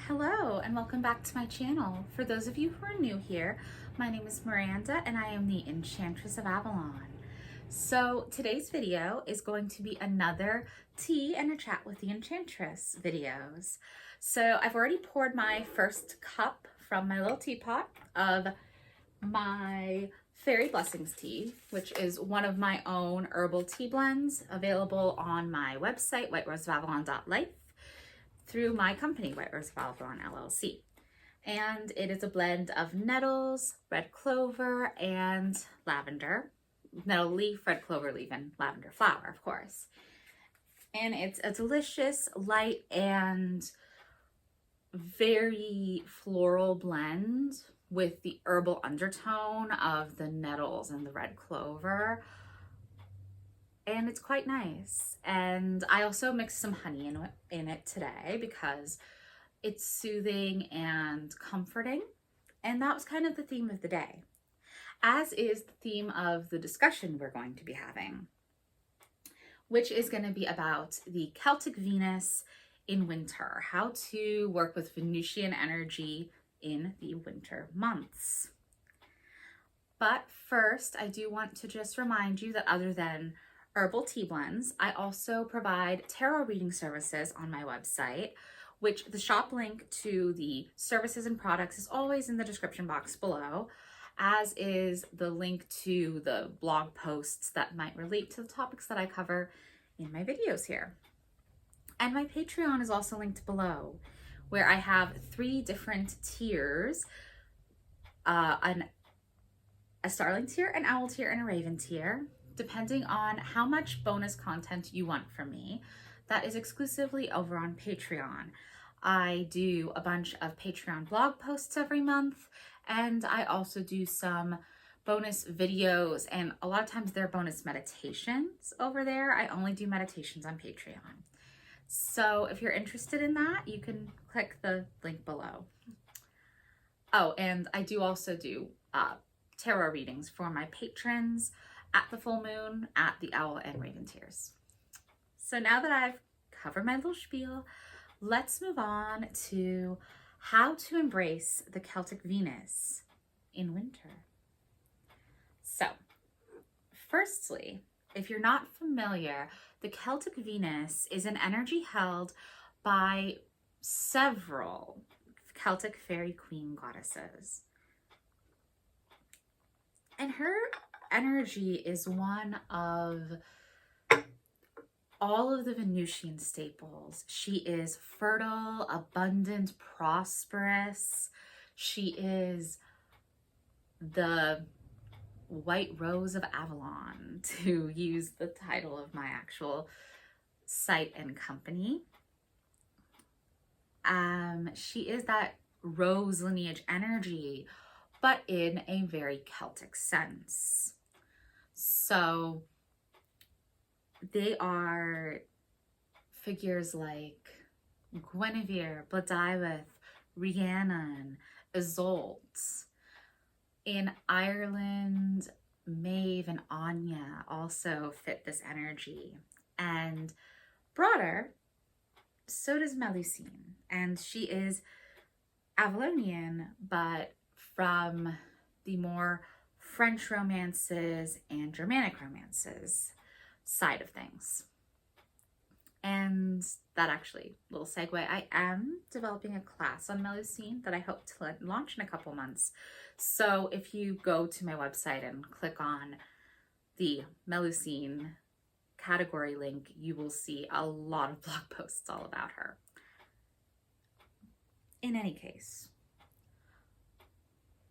Hello and welcome back to my channel. For those of you who are new here, my name is Miranda and I am the Enchantress of Avalon. So today's video is going to be another tea and a chat with the Enchantress videos. So I've already poured my first cup from my little teapot of my Faery Blessings tea, which is one of my own herbal tea blends available on my website, whiteroseofavalon.life, through my company, White Rose of Avalon LLC. And it is a blend of nettles, red clover, and lavender. Nettle leaf, red clover leaf, and lavender flower, of course. And it's a delicious, light, and very floral blend with the herbal undertone of the nettles and the red clover. And it's quite nice. And I also mixed some honey in it today because it's soothing and comforting. And that was kind of the theme of the day, as is the theme of the discussion we're going to be having, which is going to be about the Celtic Venus in winter, how to work with Venusian energy in the winter months. But first, I do want to just remind you that other than herbal tea blends, I also provide tarot reading services on my website, which the shop link to the services and products is always in the description box below, as is the link to the blog posts that might relate to the topics that I cover in my videos here. And my Patreon is also linked below, where I have 3 different tiers, a starling tier, an owl tier, and a raven tier, depending on how much bonus content you want from me. That is exclusively over on Patreon. I do a bunch of Patreon blog posts every month, and I also do some bonus videos, and a lot of times they're bonus meditations over there. I only do meditations on Patreon. So if you're interested in that, you can click the link below. Oh, and I do also do tarot readings for my patrons at the full moon, at the owl and raven tiers. So now that I've covered my little spiel, let's move on to how to embrace the Celtic Venus in winter. So, firstly, if you're not familiar, the Celtic Venus is an energy held by several Celtic fairy queen goddesses. And her energy is one of all of the Venusian staples. She is fertile, abundant, prosperous. She is the White Rose of Avalon, to use the title of my actual site and company. She is that rose lineage energy, but in a very Celtic sense. So they are figures like Guinevere, Blodeuwedd, Rhiannon, Isolde. In Ireland, Maeve and Anya also fit this energy. And broader, so does Melusine. And she is Avalonian, but from the more French romances and Germanic romances side of things. And that actually, little segue, I am developing a class on Melusine that I hope to launch in a couple months. So if you go to my website and click on the Melusine category link, you will see a lot of blog posts all about her. In any case,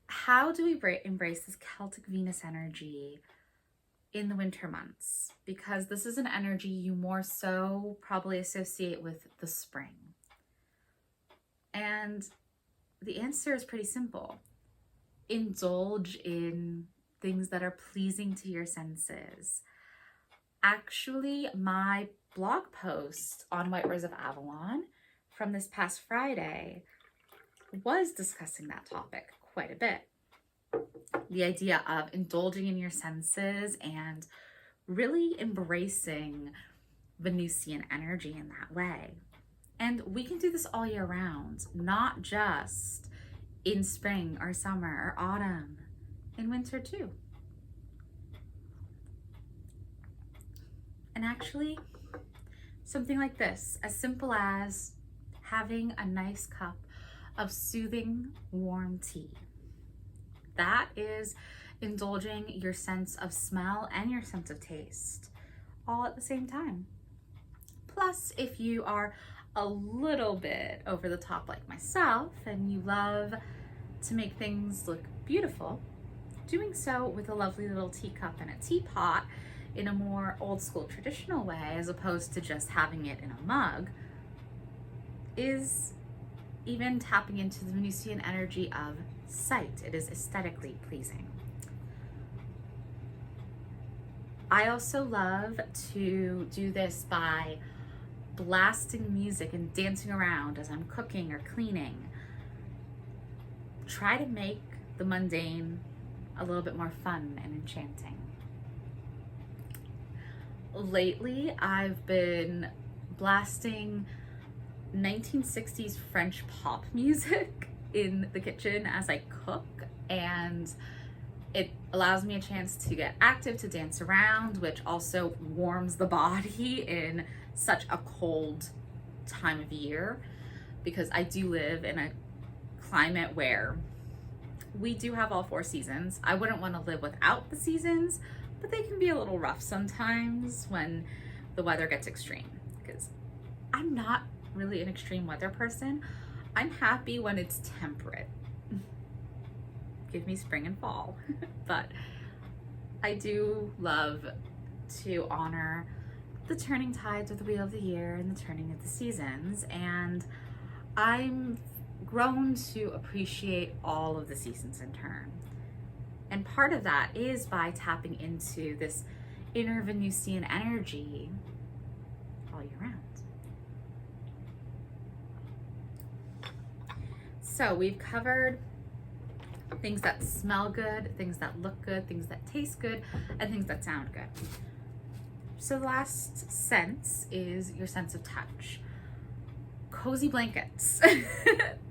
how do we embrace this Celtic Venus energy in the winter months? Because this is an energy you more so probably associate with the spring. And the answer is pretty simple. Indulge in things that are pleasing to your senses. Actually, my blog post on White Rose of Avalon from this past Friday was discussing that topic quite a bit. The idea of indulging in your senses and really embracing Venusian energy in that way. And we can do this all year round, not just in spring or summer or autumn, in winter too. And actually, something like this, as simple as having a nice cup of soothing, warm tea. That is indulging your sense of smell and your sense of taste all at the same time. Plus, if you are a little bit over the top like myself and you love to make things look beautiful, doing so with a lovely little teacup and a teapot in a more old school traditional way, as opposed to just having it in a mug, is even tapping into the Venusian energy of sight. It is aesthetically pleasing. I also love to do this by blasting music and dancing around as I'm cooking or cleaning. Try to make the mundane a little bit more fun and enchanting. Lately, I've been blasting 1960s French pop music in the kitchen as I cook, and it allows me a chance to get active, to dance around, which also warms the body in such a cold time of year, because I do live in a climate where we do have all 4 seasons. I wouldn't want to live without the seasons, but they can be a little rough sometimes when the weather gets extreme, because I'm not really an extreme weather person. I'm happy when it's temperate. Give me spring and fall. But I do love to honor the turning tides of the wheel of the year and the turning of the seasons, and I'm grown to appreciate all of the seasons in turn. And part of that is by tapping into this inner Venusian energy all year round. So we've covered things that smell good, things that look good, things that taste good, and things that sound good. So the last sense is your sense of touch. Cozy blankets.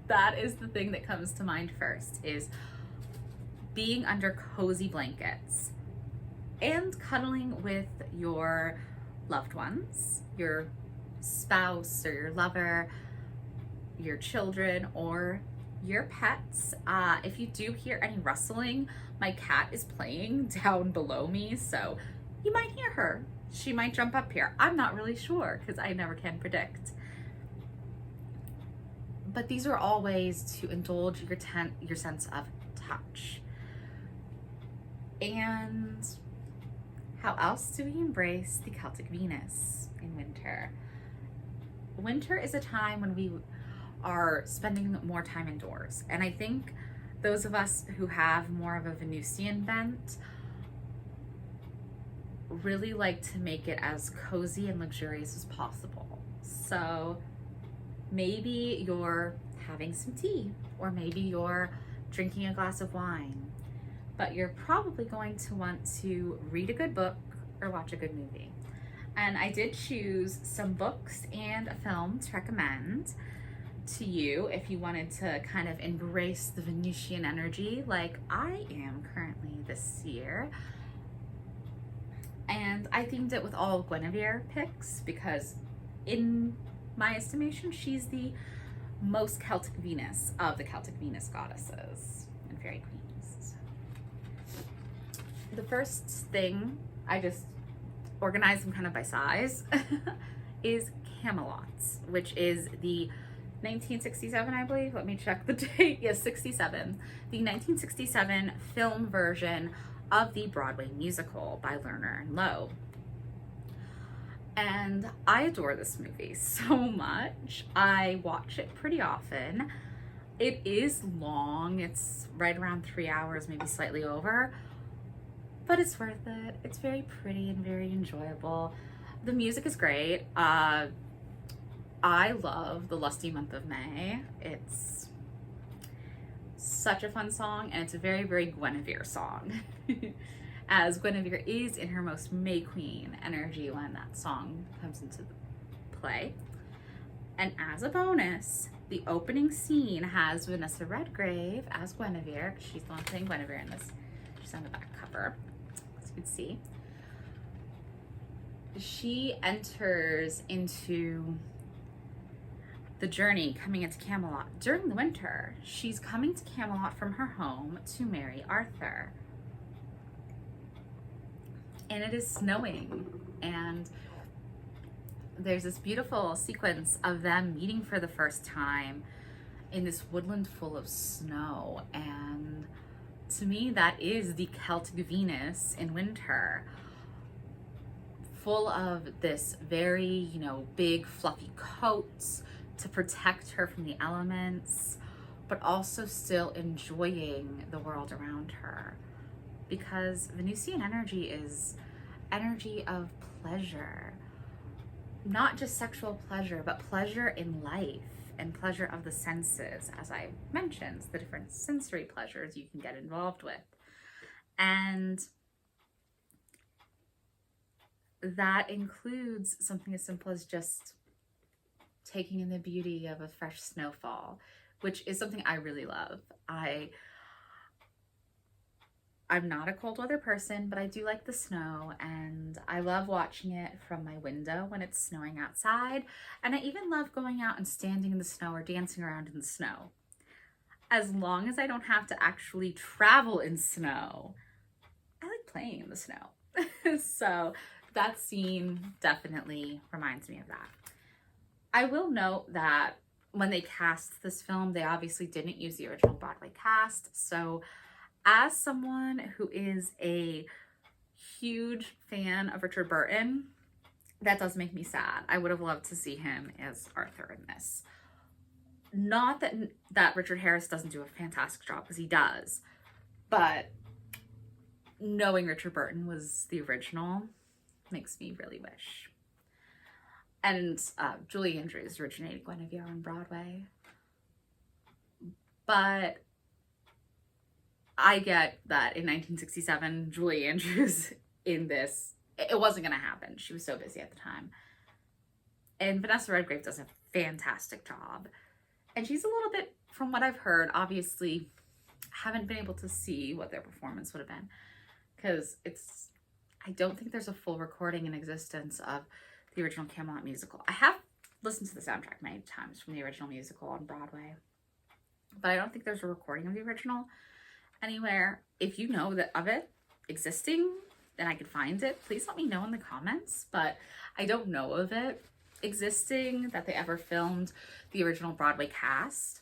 That is the thing that comes to mind first, is being under cozy blankets and cuddling with your loved ones, your spouse or your lover, your children, or your pets. If you do hear any rustling, my cat is playing down below me, so you might hear her. She might jump up here. I'm not really sure, because I never can predict. But these are all ways to indulge your sense of touch. And how else do we embrace the Celtic Venus in winter? Winter is a time when we are spending more time indoors. And I think those of us who have more of a Venusian bent really like to make it as cozy and luxurious as possible. So maybe you're having some tea, or maybe you're drinking a glass of wine, but you're probably going to want to read a good book or watch a good movie. And I did choose some books and a film to recommend to you if you wanted to kind of embrace the Venusian energy like I am currently this year. And I themed it with all Guinevere picks because in my estimation, she's the most Celtic Venus of the Celtic Venus goddesses and fairy queens. The first thing, I just organized them kind of by size, is Camelot, which is the 1967, I believe. Let me check the date. Yes, 67. The 1967 film version of the Broadway musical by Lerner and Loewe. And I adore this movie so much. I watch it pretty often. It is long. It's right around 3 hours, maybe slightly over, but it's worth it. It's very pretty and very enjoyable. The music is great. I love The Lusty Month of May. It's such a fun song, and it's a very, very Guinevere song. As Guinevere is in her most May Queen energy when that song comes into play. And as a bonus, the opening scene has Vanessa Redgrave as Guinevere. She's the one playing Guinevere in this. She's on the back cover, as you can see. She enters into the journey coming into Camelot during the winter. She's coming to Camelot from her home to marry Arthur. And it is snowing, and there's this beautiful sequence of them meeting for the first time in this woodland full of snow. And to me, that is the Celtic Venus in winter, full of this very, you know, big fluffy coats to protect her from the elements, but also still enjoying the world around her. Because Venusian energy is energy of pleasure. Not just sexual pleasure, but pleasure in life and pleasure of the senses, as I mentioned, the different sensory pleasures you can get involved with. And that includes something as simple as just taking in the beauty of a fresh snowfall, which is something I really love. I'm not a cold weather person, but I do like the snow, and I love watching it from my window when it's snowing outside. And I even love going out and standing in the snow or dancing around in the snow. As long as I don't have to actually travel in snow, I like playing in the snow. So that scene definitely reminds me of that. I will note that when they cast this film, they obviously didn't use the original Broadway cast. So as someone who is a huge fan of Richard Burton, that does make me sad. I would have loved to see him as Arthur in this. Not that Richard Harris doesn't do a fantastic job, because he does, but knowing Richard Burton was the original makes me really wish. And Julie Andrews originated Guinevere on Broadway. But I get that in 1967, Julie Andrews in this, it wasn't going to happen. She was so busy at the time. And Vanessa Redgrave does a fantastic job. And she's a little bit, from what I've heard, obviously haven't been able to see what their performance would have been, because I don't think there's a full recording in existence of the original Camelot musical. I have listened to the soundtrack many times from the original musical on Broadway, but I don't think there's a recording of the original anywhere. If you know of it existing, then I could find it. Please let me know in the comments, but I don't know of it existing, that they ever filmed the original Broadway cast.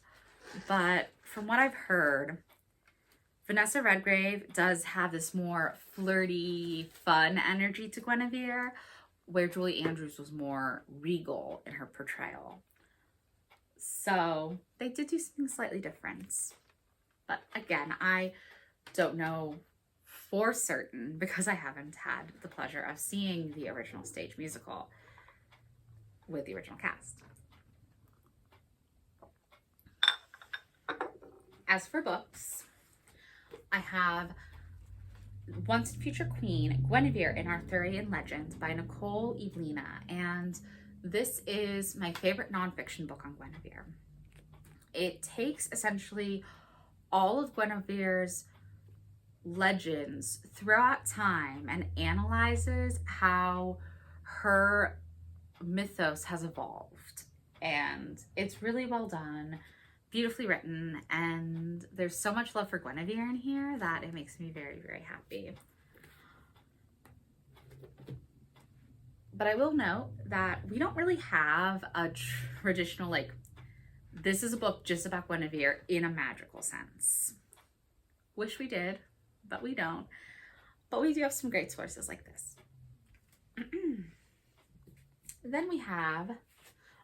But from what I've heard, Vanessa Redgrave does have this more flirty, fun energy to Guinevere, where Julie Andrews was more regal in her portrayal. So they did do something slightly different. But again, I don't know for certain, because I haven't had the pleasure of seeing the original stage musical with the original cast. As for books, I have Once and Future Queen, Guinevere in Arthurian Legends by Nicole Evelina. And this is my favorite nonfiction book on Guinevere. It takes essentially all of Guinevere's legends throughout time and analyzes how her mythos has evolved. And it's really well done, beautifully written, and there's so much love for Guinevere in here that it makes me very, very happy. But I will note that we don't really have a traditional, like, this is a book just about Guinevere in a magical sense. Wish we did, but we don't. But we do have some great sources like this. Then we have,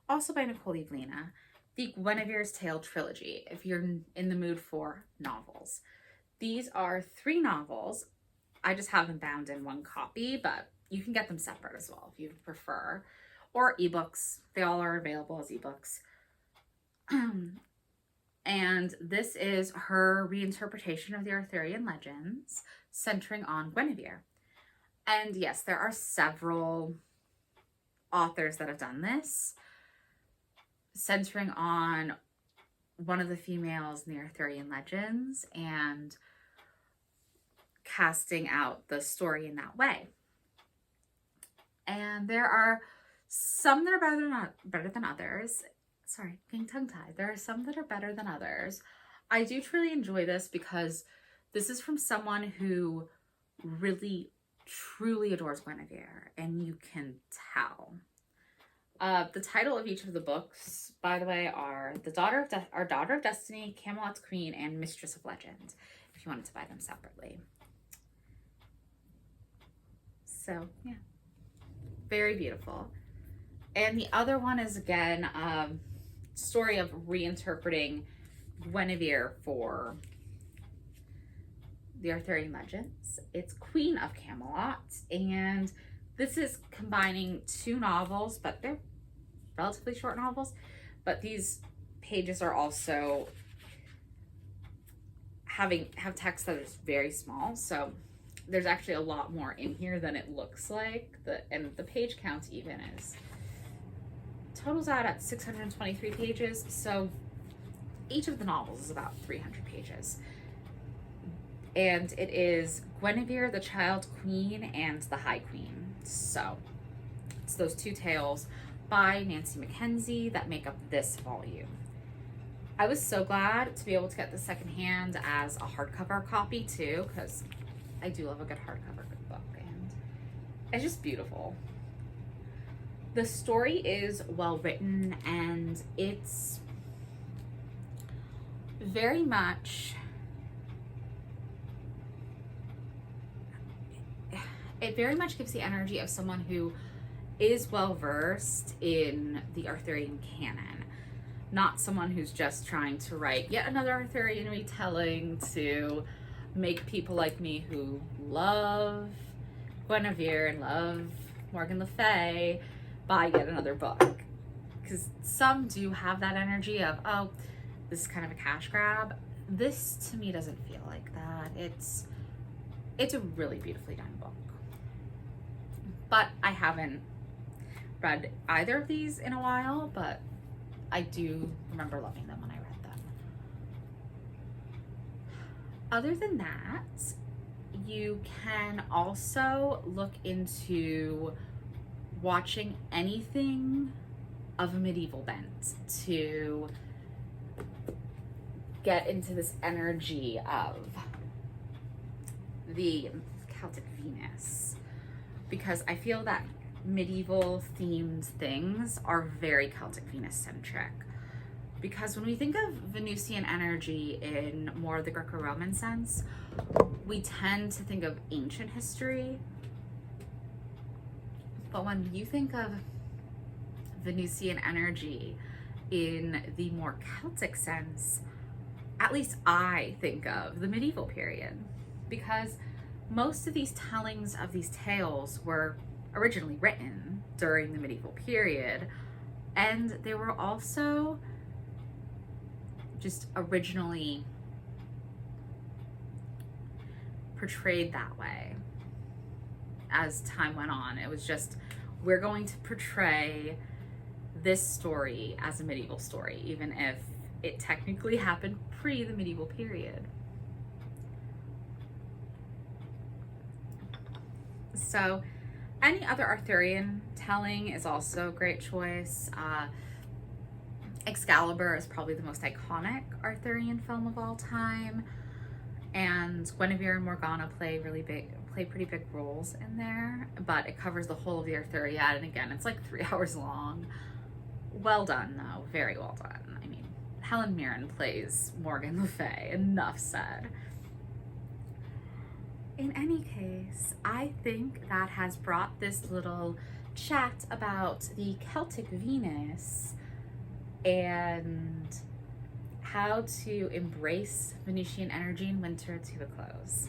also by Nicole Evelina, the Guinevere's Tale trilogy, if you're in the mood for novels. These are 3 novels. I just have them bound in one copy, but you can get them separate as well if you prefer. Or ebooks. They all are available as ebooks. And this is her reinterpretation of the Arthurian legends, centering on Guinevere. And yes, there are several authors that have done this. centering on one of the females in the Arthurian legends and casting out the story in that way. And there are some that are better than others. Sorry, getting tongue-tied. There are some that are better than others. I do truly enjoy this because this is from someone who really, truly adores Guinevere, and you can tell. The title of each of the books, by the way, are Daughter of Destiny, Camelot's Queen, and Mistress of Legend, if you wanted to buy them separately. So, yeah. Very beautiful. And the other one is, again, story of reinterpreting Guinevere for the Arthurian legends. It's Queen of Camelot, and this is combining two novels, but they're relatively short novels, but these pages are also have text that is very small, so there's actually a lot more in here than it looks like. And the page count even totals out at 623 pages, so each of the novels is about 300 pages. And it is Guinevere, the Child Queen, and the High Queen. So it's those two tales by Nancy Mackenzie that make up this volume. I was so glad to be able to get the secondhand as a hardcover copy too, because I do love a good hardcover book, and it's just beautiful. The story is well written, and it's very much, it very much gives the energy of someone who is well versed in the Arthurian canon, not someone who's just trying to write yet another Arthurian retelling to make people like me who love Guinevere and love Morgan Le Fay buy yet another book. Because some do have that energy of, oh, this is kind of a cash grab. This to me doesn't feel like that. It's a really beautifully done book. But I haven't read either of these in a while, but I do remember loving them when I read them. Other than that, you can also look into watching anything of a medieval bent to get into this energy of the Celtic Venus, because I feel that medieval themed things are very Celtic Venus centric. Because when we think of Venusian energy in more of the Greco-Roman sense, we tend to think of ancient history. But when you think of Venusian energy in the more Celtic sense, at least I think of the medieval period, because most of these tellings of these tales were originally written during the medieval period, and they were also just originally portrayed that way as time went on. It was just, we're going to portray this story as a medieval story, even if it technically happened pre the medieval period. So any other Arthurian telling is also a great choice. Excalibur is probably the most iconic Arthurian film of all time, and Guinevere and Morgana play pretty big roles in there, but it covers the whole of the Arthuriad, and again, it's like 3 hours long. Well done though, very well done. I mean, Helen Mirren plays Morgan Le Fay, enough said. In any case, I think that has brought this little chat about the Celtic Venus and how to embrace Venusian energy in winter to a close.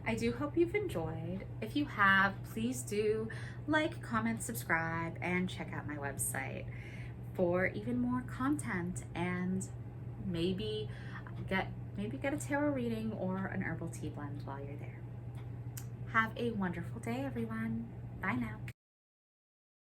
I do hope you've enjoyed. If you have, please do like, comment, subscribe, and check out my website for even more content, and maybe get a tarot reading or an herbal tea blend while you're there. Have a wonderful day, everyone. Bye now.